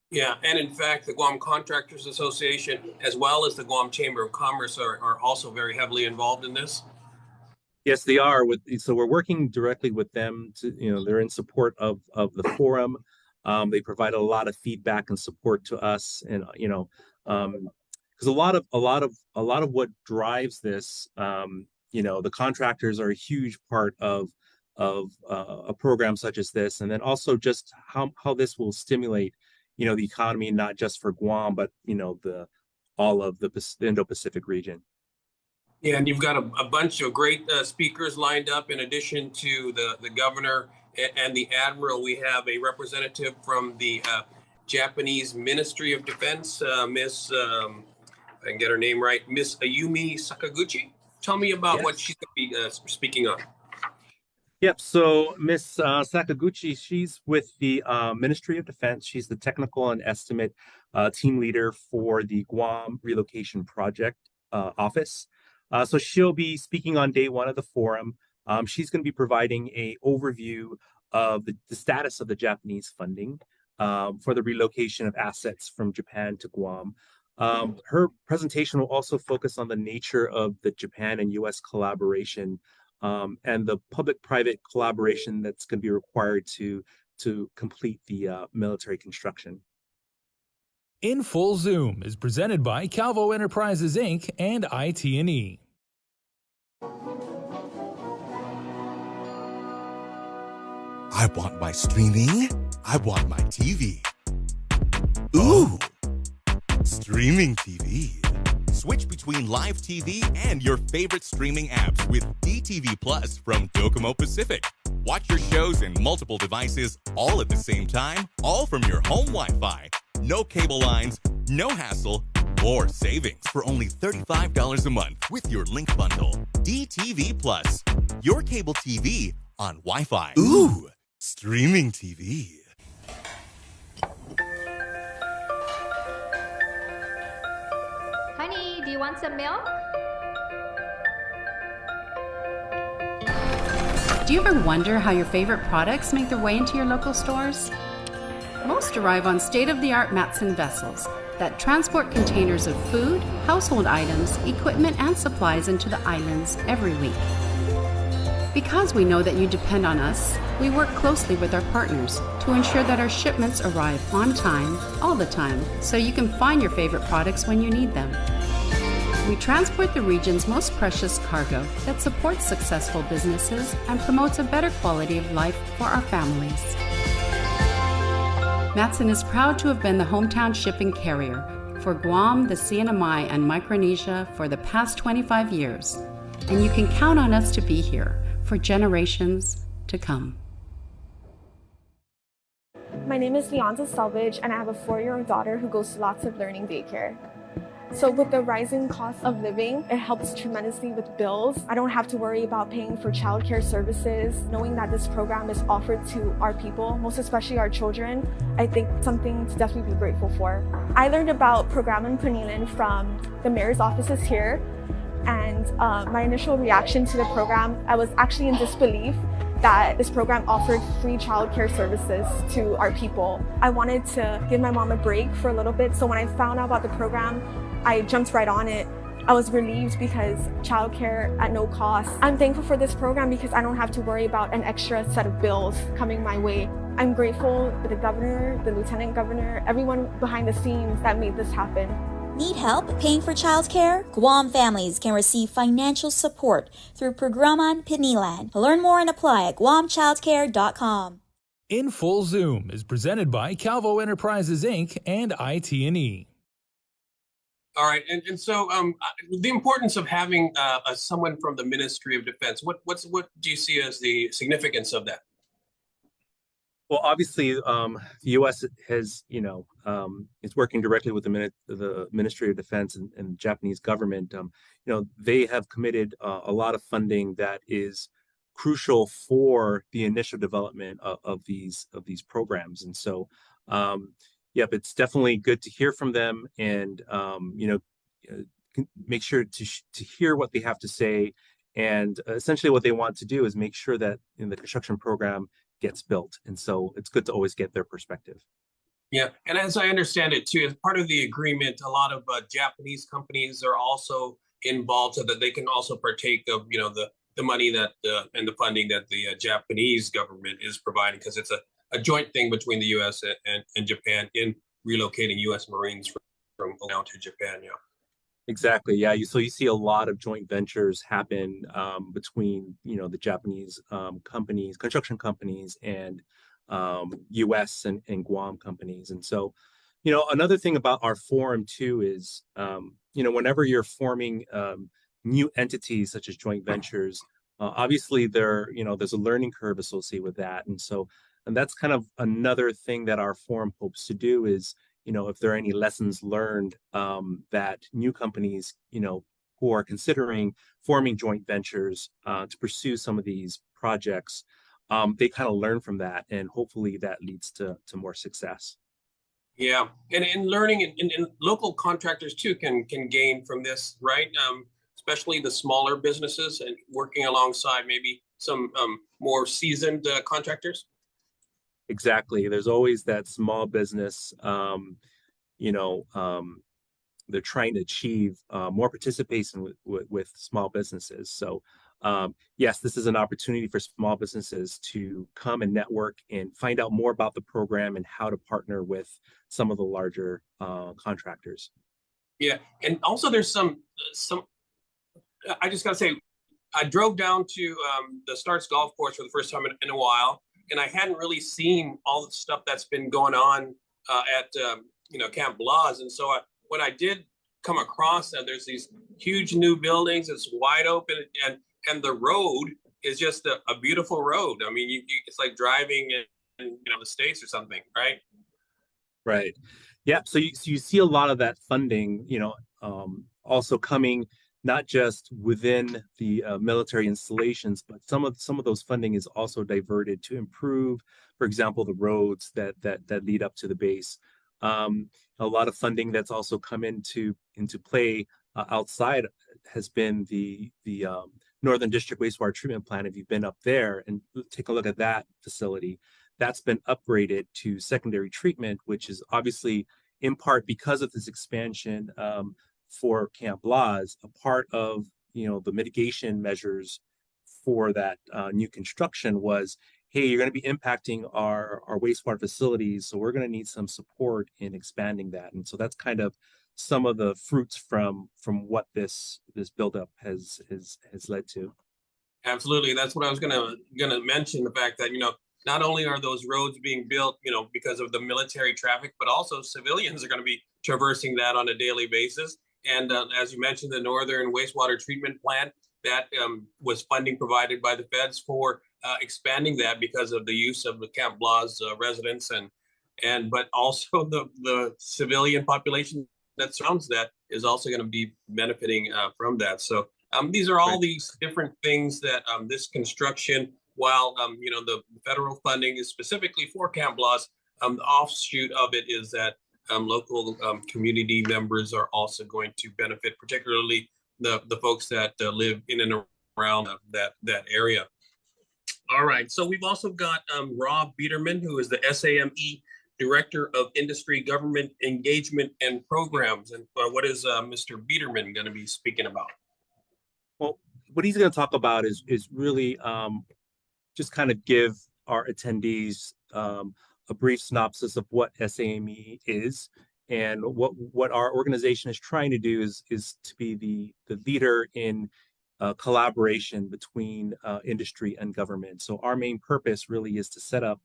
Speaker 11: Yeah, and in fact, the Guam Contractors Association, as well as the Guam Chamber of Commerce, are also very heavily involved in this.
Speaker 12: Yes, they are. So we're working directly with them. They're in support of the forum. They provide a lot of feedback and support to us, and because a lot of what drives this, the contractors are a huge part of a program such as this, and then also just how this will stimulate the economy, not just for Guam, but all of the Indo-Pacific region.
Speaker 11: Yeah, and you've got a bunch of great speakers lined up. In addition to the governor and the admiral, we have a representative from the Japanese Ministry of Defense, Miss, I can get her name right, Miss Ayumi Sakaguchi. Tell me about what she's going to be speaking on.
Speaker 12: Yep. So Miss Sakaguchi, she's with the Ministry of Defense. She's the technical and estimate team leader for the Guam Relocation Project office. So she'll be speaking on day one of the forum. She's going to be providing an overview of the status of the Japanese funding for the relocation of assets from Japan to Guam. Her presentation will also focus on the nature of the Japan and U.S. collaboration and the public-private collaboration that's going to be required to complete the military construction.
Speaker 3: In Full Zoom is presented by Calvo Enterprises, Inc. and IT&E.
Speaker 13: I want my streaming. I want my TV. Ooh, streaming TV. Switch between live TV and your favorite streaming apps with DTV Plus from Docomo Pacific. Watch your shows in multiple devices all at the same time, all from your home Wi-Fi. No cable lines, no hassle, more savings for only $35 a month with your link bundle. DTV Plus, your cable TV on Wi-Fi. Ooh, streaming TV.
Speaker 14: Do you want some milk?
Speaker 15: Do you ever wonder how your favorite products make their way into your local stores? Most arrive on state-of-the-art Matson vessels that transport containers of food, household items, equipment, and supplies into the islands every week. Because we know that you depend on us, we work closely with our partners to ensure that our shipments arrive on time, all the time, so you can find your favorite products when you need them. We transport the region's most precious cargo that supports successful businesses and promotes a better quality of life for our families. Matson is proud to have been the hometown shipping carrier for Guam, the CNMI, and Micronesia for the past 25 years, and you can count on us to be here for generations to come.
Speaker 16: My name is Leonza Selvage, and I have a 4-year-old daughter who goes to lots of learning daycare. So with the rising cost of living, it helps tremendously with bills. I don't have to worry about paying for childcare services. Knowing that this program is offered to our people, most especially our children, I think something to definitely be grateful for. I learned about Programan Panilan from the mayor's offices here, and my initial reaction to the program, I was actually in disbelief that this program offered free childcare services to our people. I wanted to give my mom a break for a little bit, so when I found out about the program, I jumped right on it. I was relieved because childcare at no cost. I'm thankful for this program because I don't have to worry about an extra set of bills coming my way. I'm grateful to the governor, the lieutenant governor, everyone behind the scenes that made this happen.
Speaker 17: Need help paying for childcare? Guam families can receive financial support through Programan Pinilan. Learn more and apply at guamchildcare.com.
Speaker 3: In Full Zoom is presented by Calvo Enterprises, Inc. and IT&E.
Speaker 11: All right, and so the importance of having someone from the Ministry of Defense. What do you see as the significance of that?
Speaker 12: Well, obviously, the U.S. has, is working directly with the Ministry of Defense and the Japanese government. They have committed a lot of funding that is crucial for the initial development of these programs. And so, yep, it's definitely good to hear from them, and make sure to hear what they have to say. And essentially, what they want to do is make sure that the construction program gets built. And so it's good to always get their perspective.
Speaker 11: Yeah, and as I understand it too, as part of the agreement, a lot of Japanese companies are also involved so that they can also partake of the money that and the funding that the Japanese government is providing, because it's a joint thing between the U.S. and Japan in relocating U.S. Marines from Okinawa to Japan. Yeah.
Speaker 12: Exactly. Yeah. So you see a lot of joint ventures happen between the Japanese companies, construction companies, and U.S. and Guam companies. And so, another thing about our forum too is whenever you're forming new entities such as joint ventures, obviously there's a learning curve associated with that. And that's kind of another thing that our forum hopes to do is, if there are any lessons learned that new companies, who are considering forming joint ventures to pursue some of these projects, they kind of learn from that, and hopefully that leads to more success.
Speaker 11: Yeah, and learning and local contractors too can gain from this, right? Especially the smaller businesses and working alongside maybe some more seasoned contractors.
Speaker 12: Exactly. There's always that small business, they're trying to achieve more participation with small businesses. So yes, this is an opportunity for small businesses to come and network and find out more about the program and how to partner with some of the larger contractors.
Speaker 11: Yeah, and also there's some. I just gotta say, I drove down to the Starts Golf Course for the first time in a while, and I hadn't really seen all the stuff that's been going on at Camp Blas. And so when I did come across that, there's these huge new buildings. It's wide open, and the road is just a beautiful road. I mean, it's like driving in the States or something, right?
Speaker 12: Right. Yeah. So you see a lot of that funding, also coming not just within the military installations, but some of those funding is also diverted to improve, for example, the roads that lead up to the base. A lot of funding that's also come into play outside has been the Northern District Wastewater Treatment Plant. If you've been up there and take a look at that facility, that's been upgraded to secondary treatment, which is obviously in part because of this expansion for Camp Laws, a part of the mitigation measures for that new construction was, hey, you're going to be impacting our wastewater facilities, so we're going to need some support in expanding that. And so that's kind of some of the fruits from what this buildup has led to.
Speaker 11: Absolutely, that's what I was gonna mention. The fact that not only are those roads being built, because of the military traffic, but also civilians are going to be traversing that on a daily basis. And as you mentioned, the Northern Wastewater Treatment Plant, that was funding provided by the feds for expanding that because of the use of the Camp Blas residents but also the civilian population that surrounds that is also going to be benefiting from that. So these are all these different things that this construction, while the federal funding is specifically for Camp Blas, the offshoot of it is that local community members are also going to benefit, particularly the folks that live in and around that area. All right, so we've also got Rob Biederman, who is the SAME Director of Industry, Government Engagement and Programs. And what is Mr. Biederman going to be speaking about?
Speaker 12: Well, what he's going to talk about is really just kind of give our attendees a brief synopsis of what SAME is, and what our organization is trying to do is to be the leader in collaboration between industry and government. So our main purpose really is to set up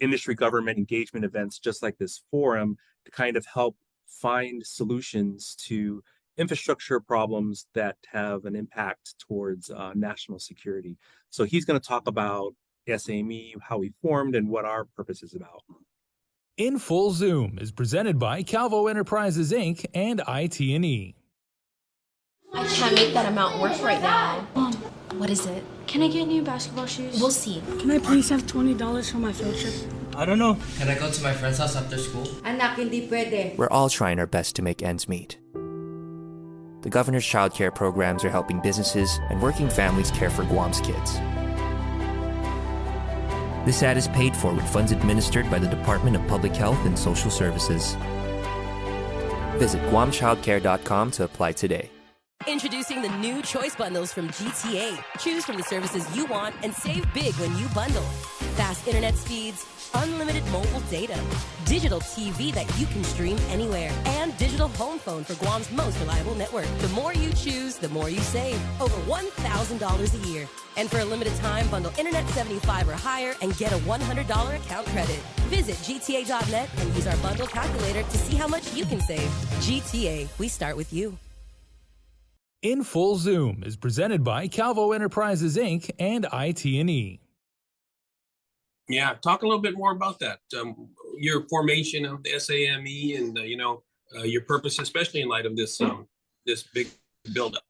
Speaker 12: industry government engagement events just like this forum to kind of help find solutions to infrastructure problems that have an impact towards national security. So he's going to talk about SAME, how we formed, and what our purpose is about.
Speaker 3: In Full Zoom is presented by Calvo Enterprises, Inc. and IT&E.
Speaker 2: I can't make that amount work right now.
Speaker 4: Mom, what is it? Can I get new basketball shoes?
Speaker 2: We'll see.
Speaker 4: Can I please have $20 for my field trip?
Speaker 8: I don't know. Can I go to my friend's house after school?
Speaker 2: Anak, hindi pwede.
Speaker 14: We're all trying our best to make ends meet. The governor's child care programs are helping businesses and working families care for Guam's kids. This ad is paid for with funds administered by the Department of Public Health and Social Services. Visit guamchildcare.com to apply today.
Speaker 18: Introducing the new Choice Bundles from GTA. Choose from the services you want and save big when you bundle. Fast internet speeds, unlimited mobile data, digital TV that you can stream anywhere, and digital home phone for Guam's most reliable network. The more you choose, the more you save. Over $1,000 a year. And for a limited time, bundle Internet 75 or higher and get a $100 account credit. Visit gta.net and use our bundle calculator to see how much you can save. GTA, we start with you.
Speaker 3: In Full Zoom is presented by Calvo Enterprises, Inc. and IT&E.
Speaker 11: Yeah, talk a little bit more about that. Your formation of the SAME and your purpose, especially in light of this this big buildup.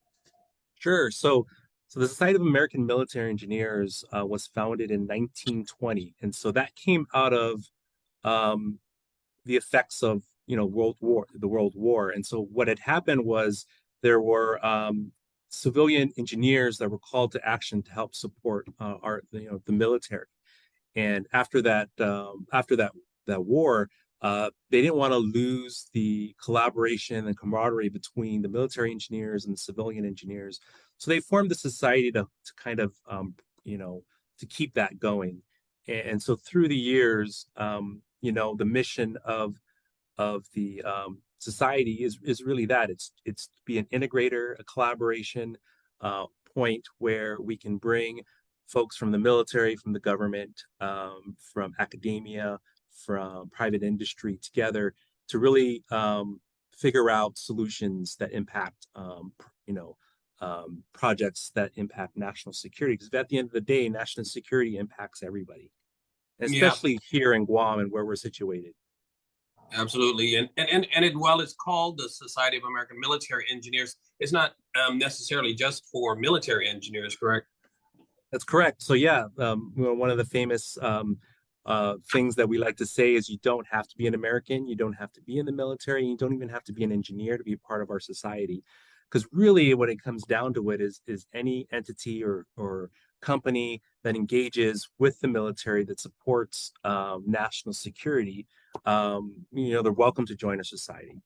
Speaker 12: Sure. So the Society of American Military Engineers was founded in 1920, and so that came out of the effects of the World War. And so what had happened was there were civilian engineers that were called to action to help support the military. And after that war, they didn't want to lose the collaboration and camaraderie between the military engineers and the civilian engineers. So they formed the society to kind of to keep that going. And so through the years, the mission of the society is really that it's to be an integrator, a collaboration point where we can bring folks from the military, from the government, from academia, from private industry together to really figure out solutions that impact projects that impact national security, because at the end of the day, national security impacts everybody, especially here in Guam and where we're situated.
Speaker 11: Absolutely. And while it's called the Society of American Military Engineers, it's not necessarily just for military engineers, correct?
Speaker 12: That's correct. So yeah, one of the famous things that we like to say is you don't have to be an American, you don't have to be in the military, you don't even have to be an engineer to be part of our society. because really what it comes down to it is any entity or company that engages with the military that supports national security, they're welcome to join our society.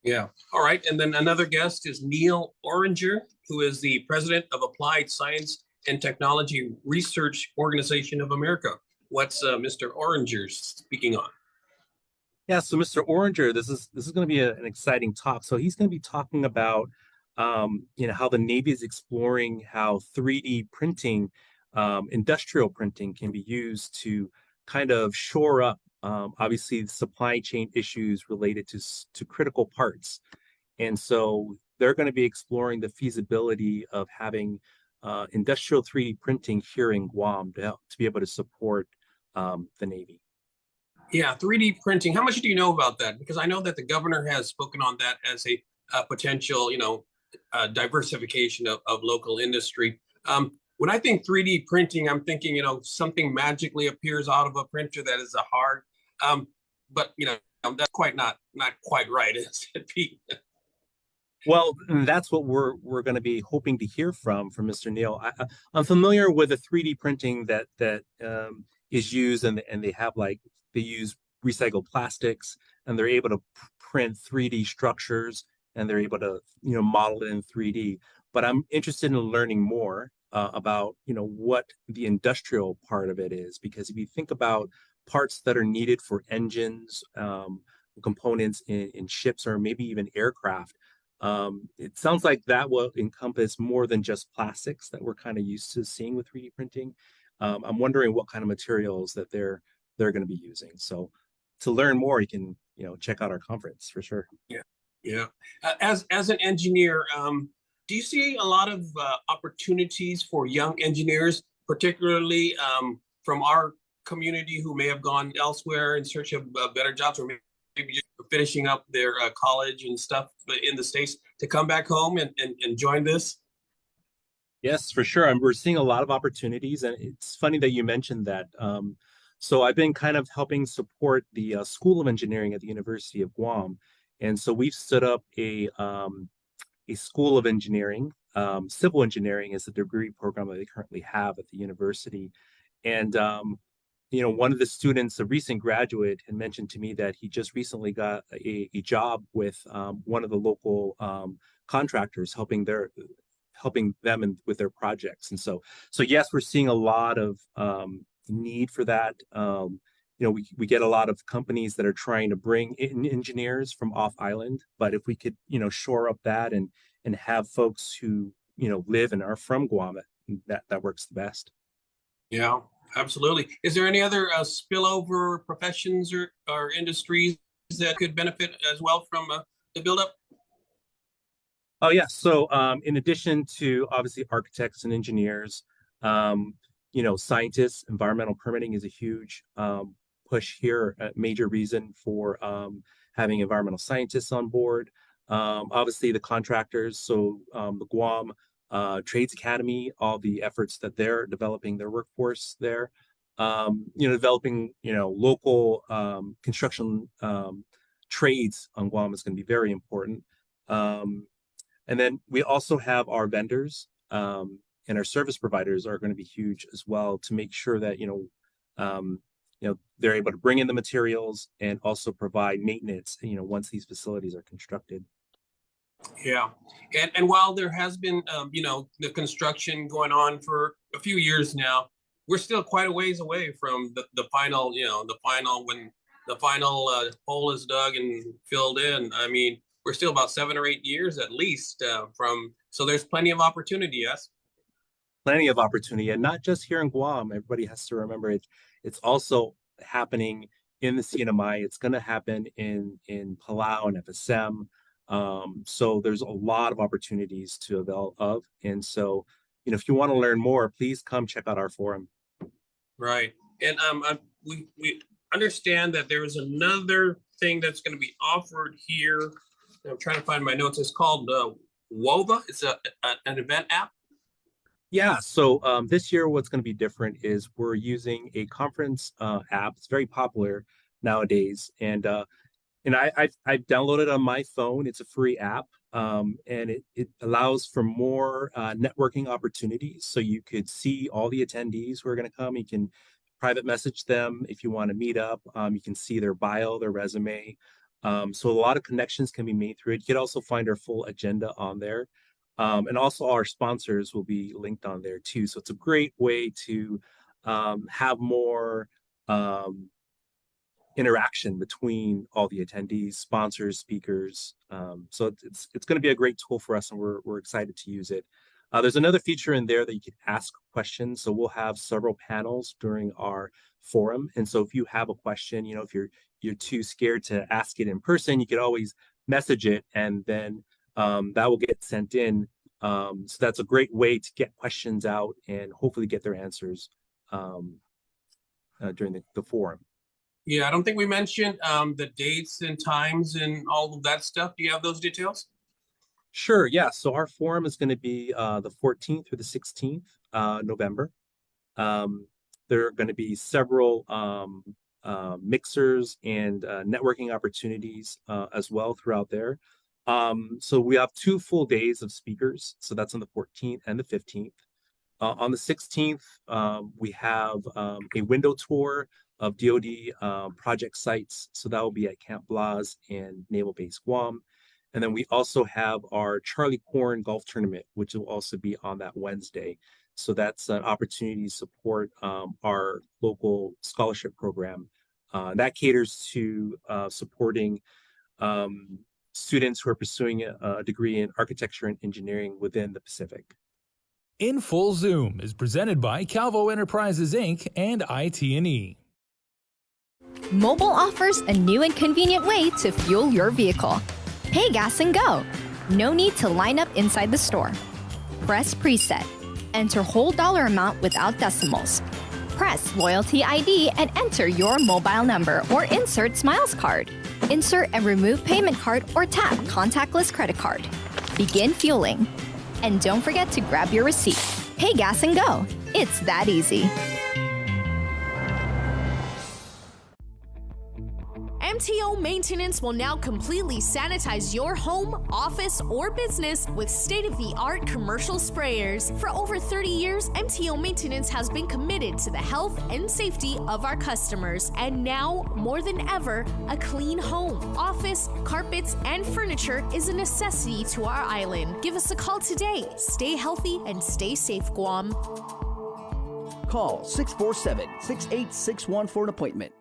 Speaker 11: Yeah. All right. And then another guest is Neil Oranger, who is the president of Applied Science and Technology Research Organization of America. What's Mr. Oranger speaking on?
Speaker 12: Yeah, so Mr. Oranger, this is going to be an exciting talk. So he's going to be talking about how the Navy is exploring how 3D printing, industrial printing, can be used to kind of shore up obviously the supply chain issues related to critical parts. And so they're going to be exploring the feasibility of having industrial 3D printing here in Guam to be able to support the Navy.
Speaker 11: Yeah, 3D printing. How much do you know about that? Because I know that the governor has spoken on that as a potential, diversification of local industry. When I think 3D printing, I'm thinking, something magically appears out of a printer that is a hard, but that's not quite right, is it, Pete?
Speaker 12: Well, that's what we're going to be hoping to hear from Mr. Neal. I'm familiar with the 3D printing that is used, and they have they use recycled plastics, and they're able to print 3D structures, and they're able to model it in 3D. But I'm interested in learning more about what the industrial part of it is, because if you think about parts that are needed for engines, components in ships, or maybe even aircraft, it sounds like that will encompass more than just plastics that we're kind of used to seeing with 3D printing. I'm wondering what kind of materials that they're going to be using. So to learn more, you can check out our conference for sure.
Speaker 11: Yeah. As an engineer, do you see a lot of opportunities for young engineers, particularly from our community who may have gone elsewhere in search of better jobs, or maybe just finishing up their college and stuff in the States, to come back home and join this?
Speaker 12: Yes, for sure. And we're seeing a lot of opportunities. And it's funny that you mentioned that. So I've been kind of helping support the School of Engineering at the University of Guam. And so we've stood up a School of Engineering. Civil engineering is the degree program that they currently have at the university. And one of the students, a recent graduate, had mentioned to me that he just recently got a job with one of the local contractors, helping them with their projects. And so yes, we're seeing a lot of need for that. We get a lot of companies that are trying to bring in engineers from off island, but if we could shore up that and have folks who live and are from Guam, that works the best.
Speaker 11: Yeah, absolutely. Is there any other spillover professions or industries that could benefit as well from the buildup?
Speaker 12: Oh yeah. So in addition to obviously architects and engineers, scientists, environmental permitting is a huge push here, a major reason for having environmental scientists on board. Obviously the contractors, so the Guam Trades Academy, all the efforts that they're developing their workforce there, developing, local construction trades on Guam is going to be very important. And then we also have our vendors and our service providers are going to be huge as well, to make sure that they're able to bring in the materials and also provide maintenance once these facilities are constructed.
Speaker 11: Yeah, and while there has been the construction going on for a few years now, we're still quite a ways away from the final when the final hole is dug and filled in. I mean, we're still about 7 or 8 years at least so there's plenty of opportunity. Yes,
Speaker 12: plenty of opportunity, and not just here in Guam. Everybody has to remember it's also happening in the CNMI. It's going to happen in Palau and FSM. So there's a lot of opportunities to avail of, and so if you want to learn more, please come check out our forum. Right,
Speaker 11: and we understand that there is another thing that's going to be offered here. I'm trying to find my notes. It's called WOVA. It's an event app.
Speaker 12: Yeah, so this year what's going to be different is we're using a conference app. It's very popular nowadays, and And I've downloaded on my phone. It's a free app, and it allows for more networking opportunities. So you could see all the attendees who are going to come. You can private message them if you want to meet up. You can see their bio, their resume. So a lot of connections can be made through it. You can also find our full agenda on there. And also our sponsors will be linked on there too. So it's a great way to have more interaction between all the attendees, sponsors, speakers. So it's going to be a great tool for us, and we're excited to use it. There's another feature in there that you can ask questions. So we'll have several panels during our forum. And so if you have a question, if you're too scared to ask it in person, you could always message it, and then that will get sent in. So that's a great way to get questions out and hopefully get their answers during the forum.
Speaker 11: Yeah, I don't think we mentioned the dates and times and all of that stuff. Do you have those details?
Speaker 12: Sure, yeah. So our forum is going to be the 14th through the 16th November. There are going to be several mixers and networking opportunities as well throughout there. So we have 2 full days of speakers. So that's on the 14th and the 15th. On the 16th, we have a window tour of DoD project sites. So that will be at Camp Blas and Naval Base Guam. And then we also have our Charlie Corn Golf Tournament, which will also be on that Wednesday. So that's an opportunity to support our local scholarship program. That caters to supporting students who are pursuing a degree in architecture and engineering within the Pacific.
Speaker 3: In Full Zoom is presented by Calvo Enterprises, Inc. and IT&E.
Speaker 7: Mobile offers a new and convenient way to fuel your vehicle. Pay gas and go. No need to line up inside the store. Press preset. Enter whole dollar amount without decimals. Press Loyalty ID and enter your mobile number or insert Smiles card. Insert and remove payment card or tap contactless credit card. Begin fueling. And don't forget to grab your receipt. Pay gas and go. It's that easy.
Speaker 19: MTO Maintenance will now completely sanitize your home, office, or business with state-of-the-art commercial sprayers. For over 30 years, MTO Maintenance has been committed to the health and safety of our customers. And now, more than ever, a clean home, office, carpets, and furniture is a necessity to our island. Give us a call today. Stay healthy and stay safe, Guam.
Speaker 21: Call 647-6861 for an appointment.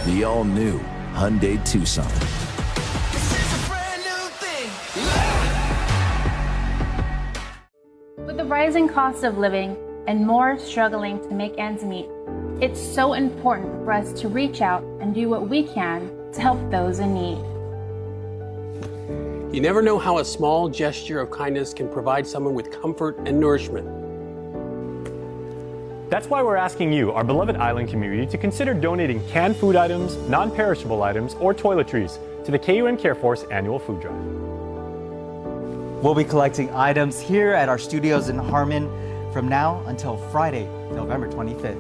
Speaker 20: The all-new Hyundai Tucson.
Speaker 22: With the rising cost of living and more struggling to make ends meet, it's so important for us to reach out and do what we can to help those in need.
Speaker 23: You never know how a small gesture of kindness can provide someone with comfort and nourishment.
Speaker 10: That's why we're asking you, our beloved island community, to consider donating canned food items, non-perishable items, or toiletries to the KUAM Care Force annual food drive.
Speaker 5: We'll be collecting items here at our studios in Harmon from now until Friday, November 25th.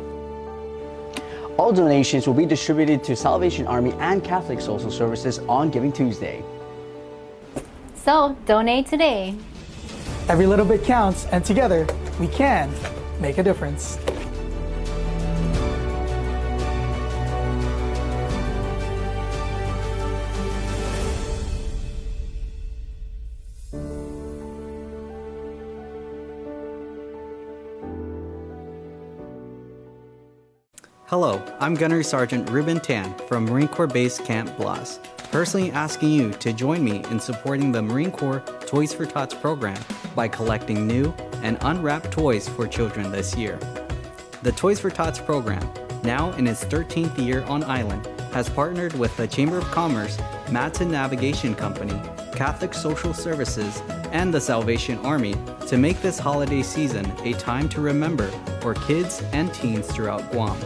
Speaker 21: All donations will be distributed to Salvation Army and Catholic Social Services on Giving Tuesday.
Speaker 22: So, donate today.
Speaker 24: Every little bit counts, and together, we can make a difference.
Speaker 25: Hello, I'm Gunnery Sergeant Ruben Tan from Marine Corps Base Camp Blas, personally asking you to join me in supporting the Marine Corps Toys for Tots program by collecting new and unwrapped toys for children this year. The Toys for Tots program, now in its 13th year on island, has partnered with the Chamber of Commerce, Matson Navigation Company, Catholic Social Services, and the Salvation Army to make this holiday season a time to remember for kids and teens throughout Guam.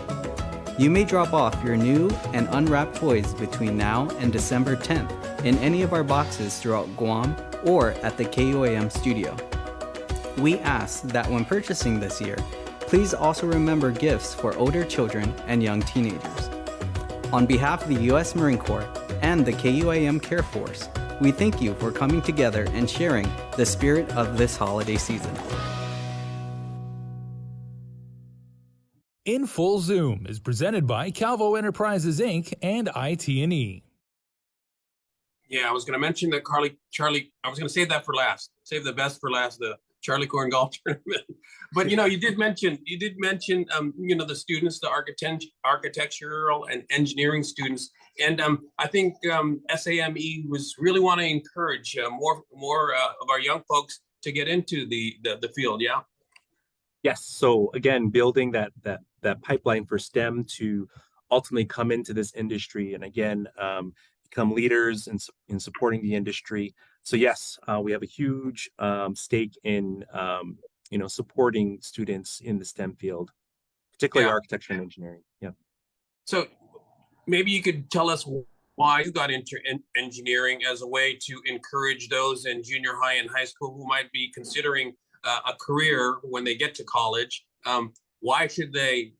Speaker 25: You may drop off your new and unwrapped toys between now and December 10th in any of our boxes throughout Guam or at the KUAM studio. We ask that when purchasing this year, please also remember gifts for older children and young teenagers. On behalf of the U.S. Marine Corps and the KUAM Care Force, we thank you for coming together and sharing the spirit of this holiday season.
Speaker 3: In Full Zoom is presented by Calvo Enterprises Inc. and IT&E.
Speaker 11: Yeah, I was going to mention that Charlie, I was going to save that for last. Save the best for last, the Charlie Corn Golf Tournament. But, you did mention, the students, the architectural and engineering students. And I think SAME was really want to encourage more of our young folks to get into the field. Yeah.
Speaker 12: Yes. So again, building that pipeline for STEM to ultimately come into this industry and again, become leaders in supporting the industry. So yes, we have a huge stake in supporting students in the STEM field, particularly architecture and engineering. Yeah.
Speaker 11: So maybe you could tell us why you got into engineering as a way to encourage those in junior high and high school who might be considering a career when they get to college. Why should they